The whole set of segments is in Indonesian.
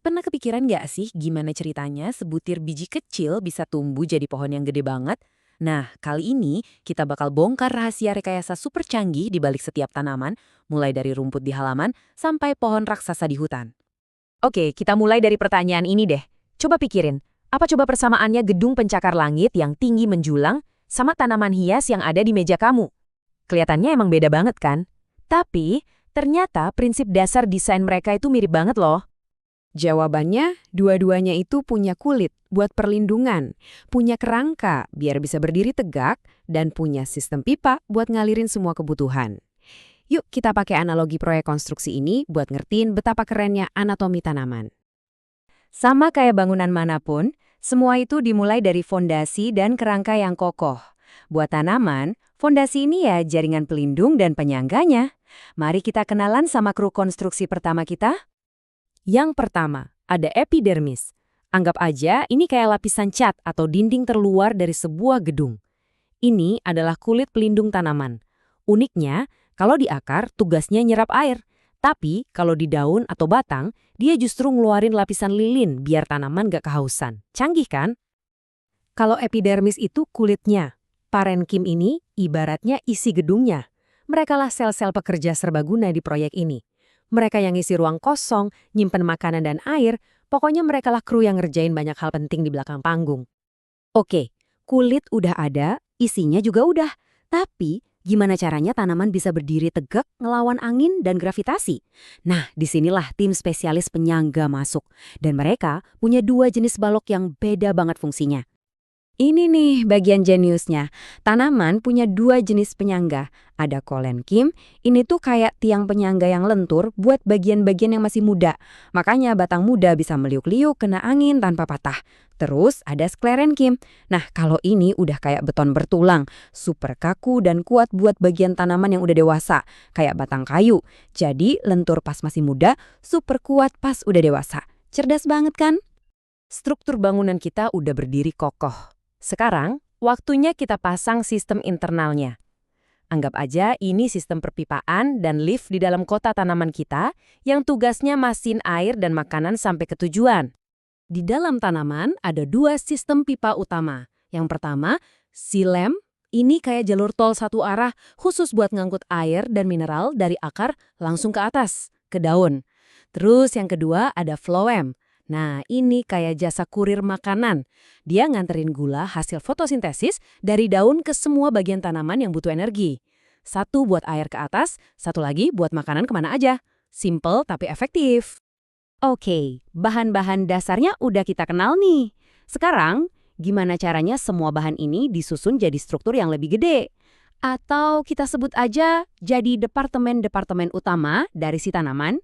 Pernah kepikiran nggak sih gimana ceritanya sebutir biji kecil bisa tumbuh jadi pohon yang gede banget? Nah, kali ini kita bakal bongkar rahasia rekayasa super canggih di balik setiap tanaman, mulai dari rumput di halaman sampai pohon raksasa di hutan. Oke, kita mulai dari pertanyaan ini deh. Coba pikirin, apa coba persamaannya gedung pencakar langit yang tinggi menjulang sama tanaman hias yang ada di meja kamu? Kelihatannya emang beda banget kan? Tapi, ternyata prinsip dasar desain mereka itu mirip banget loh. Jawabannya, dua-duanya itu punya kulit buat perlindungan, punya kerangka biar bisa berdiri tegak, dan punya sistem pipa buat ngalirin semua kebutuhan. Yuk kita pakai analogi proyek konstruksi ini buat ngertiin betapa kerennya anatomi tanaman. Sama kayak bangunan manapun, semua itu dimulai dari fondasi dan kerangka yang kokoh. Buat tanaman, fondasi ini ya jaringan pelindung dan penyangganya. Mari kita kenalan sama kru konstruksi pertama kita. Yang pertama, ada epidermis. Anggap aja ini kayak lapisan cat atau dinding terluar dari sebuah gedung. Ini adalah kulit pelindung tanaman. Uniknya, kalau di akar tugasnya nyerap air. Tapi kalau di daun atau batang, dia justru ngeluarin lapisan lilin biar tanaman gak kehausan. Canggih kan? Kalau epidermis itu kulitnya. Parenkim ini ibaratnya isi gedungnya. Merekalah sel-sel pekerja serbaguna di proyek ini. Mereka yang isi ruang kosong, nyimpen makanan dan air, pokoknya merekalah kru yang ngerjain banyak hal penting di belakang panggung. Oke, kulit udah ada, isinya juga udah. Tapi, gimana caranya tanaman bisa berdiri tegak ngelawan angin dan gravitasi? Nah, disinilah tim spesialis penyangga masuk. Dan mereka punya dua jenis balok yang beda banget fungsinya. Ini nih bagian jeniusnya. Tanaman punya dua jenis penyangga. Ada kolenkim, ini tuh kayak tiang penyangga yang lentur buat bagian-bagian yang masih muda. Makanya batang muda bisa meliuk-liuk kena angin tanpa patah. Terus ada sklerenkim. Nah, kalau ini udah kayak beton bertulang, super kaku dan kuat buat bagian tanaman yang udah dewasa, kayak batang kayu. Jadi lentur pas masih muda, super kuat pas udah dewasa. Cerdas banget kan? Struktur bangunan kita udah berdiri kokoh. Sekarang, waktunya kita pasang sistem internalnya. Anggap aja ini sistem perpipaan dan lift di dalam kota tanaman kita yang tugasnya masin air dan makanan sampai ke tujuan. Di dalam tanaman ada dua sistem pipa utama. Yang pertama, silem. Ini kayak jalur tol satu arah khusus buat ngangkut air dan mineral dari akar langsung ke atas, ke daun. Terus yang kedua ada phloem. Nah, ini kayak jasa kurir makanan. Dia nganterin gula hasil fotosintesis dari daun ke semua bagian tanaman yang butuh energi. Satu buat air ke atas, satu lagi buat makanan kemana aja. Simple tapi efektif. Oke, bahan-bahan dasarnya udah kita kenal nih. Sekarang, gimana caranya semua bahan ini disusun jadi struktur yang lebih gede? Atau kita sebut aja jadi departemen-departemen utama dari si tanaman?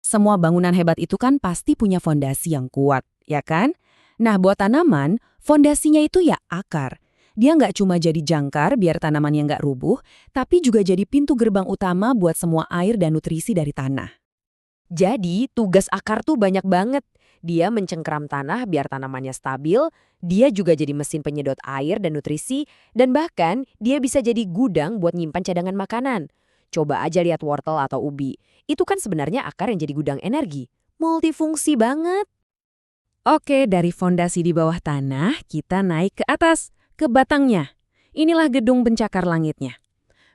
Semua bangunan hebat itu kan pasti punya fondasi yang kuat, ya kan? Nah, buat tanaman, fondasinya itu ya akar. Dia nggak cuma jadi jangkar biar tanamannya nggak rubuh, tapi juga jadi pintu gerbang utama buat semua air dan nutrisi dari tanah. Jadi, tugas akar tuh banyak banget. Dia mencengkeram tanah biar tanamannya stabil, dia juga jadi mesin penyedot air dan nutrisi, dan bahkan dia bisa jadi gudang buat nyimpan cadangan makanan. Coba aja lihat wortel atau ubi. Itu kan sebenarnya akar yang jadi gudang energi. Multifungsi banget. Oke, dari fondasi di bawah tanah, kita naik ke atas, ke batangnya. Inilah gedung pencakar langitnya.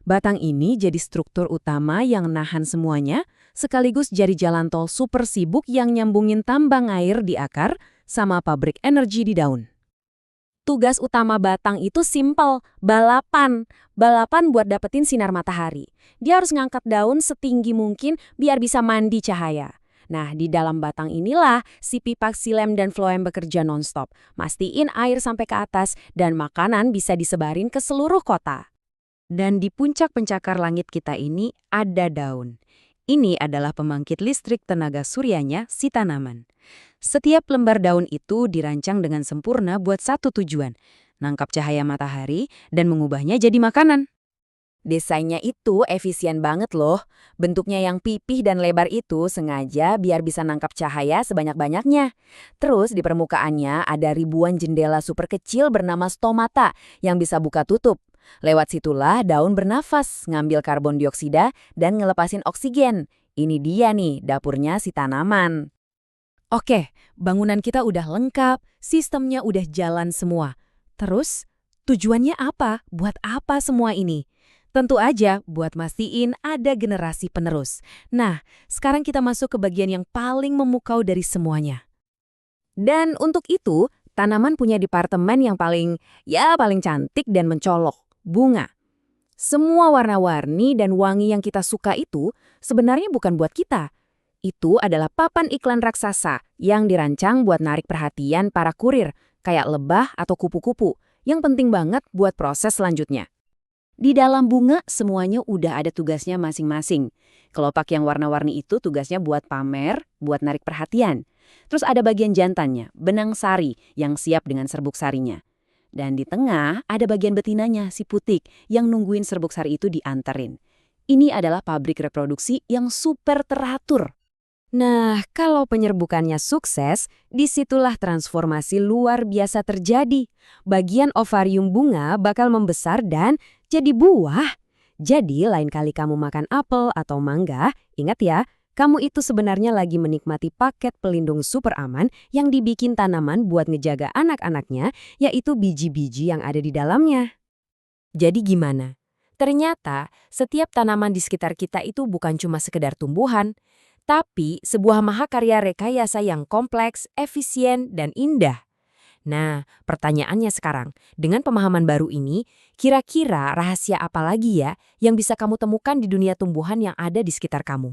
Batang ini jadi struktur utama yang nahan semuanya, sekaligus jadi jalan tol super sibuk yang nyambungin tambang air di akar sama pabrik energi di daun. Tugas utama batang itu simpel, balapan. Balapan buat dapetin sinar matahari. Dia harus ngangkat daun setinggi mungkin biar bisa mandi cahaya. Nah, di dalam batang inilah si pipa silem dan phloem bekerja nonstop. Mastiin air sampai ke atas dan makanan bisa disebarin ke seluruh kota. Dan di puncak pencakar langit kita ini ada daun. Ini adalah pembangkit listrik tenaga suryanya si tanaman. Setiap lembar daun itu dirancang dengan sempurna buat satu tujuan, nangkap cahaya matahari dan mengubahnya jadi makanan. Desainnya itu efisien banget loh. Bentuknya yang pipih dan lebar itu sengaja biar bisa nangkap cahaya sebanyak-banyaknya. Terus di permukaannya ada ribuan jendela super kecil bernama stomata yang bisa buka tutup. Lewat situlah daun bernafas, ngambil karbon dioksida dan ngelepasin oksigen. Ini dia nih dapurnya si tanaman. Oke, bangunan kita udah lengkap, sistemnya udah jalan semua. Terus, tujuannya apa? Buat apa semua ini? Tentu aja buat mastiin ada generasi penerus. Nah, sekarang kita masuk ke bagian yang paling memukau dari semuanya. Dan untuk itu, tanaman punya departemen yang paling cantik dan mencolok, bunga. Semua warna-warni dan wangi yang kita suka itu sebenarnya bukan buat kita. Itu adalah papan iklan raksasa yang dirancang buat narik perhatian para kurir, kayak lebah atau kupu-kupu, yang penting banget buat proses selanjutnya. Di dalam bunga, semuanya udah ada tugasnya masing-masing. Kelopak yang warna-warni itu tugasnya buat pamer, buat narik perhatian. Terus ada bagian jantannya, benang sari, yang siap dengan serbuk sarinya. Dan di tengah ada bagian betinanya, si putik, yang nungguin serbuk sari itu dianterin. Ini adalah pabrik reproduksi yang super teratur. Nah, kalau penyerbukannya sukses, disitulah transformasi luar biasa terjadi. Bagian ovarium bunga bakal membesar dan jadi buah. Jadi, lain kali kamu makan apel atau mangga, ingat ya, kamu itu sebenarnya lagi menikmati paket pelindung super aman yang dibikin tanaman buat ngejaga anak-anaknya, yaitu biji-biji yang ada di dalamnya. Jadi gimana? Ternyata, setiap tanaman di sekitar kita itu bukan cuma sekedar tumbuhan, tapi sebuah mahakarya rekayasa yang kompleks, efisien, dan indah. Nah, pertanyaannya sekarang, dengan pemahaman baru ini, kira-kira rahasia apa lagi ya yang bisa kamu temukan di dunia tumbuhan yang ada di sekitar kamu?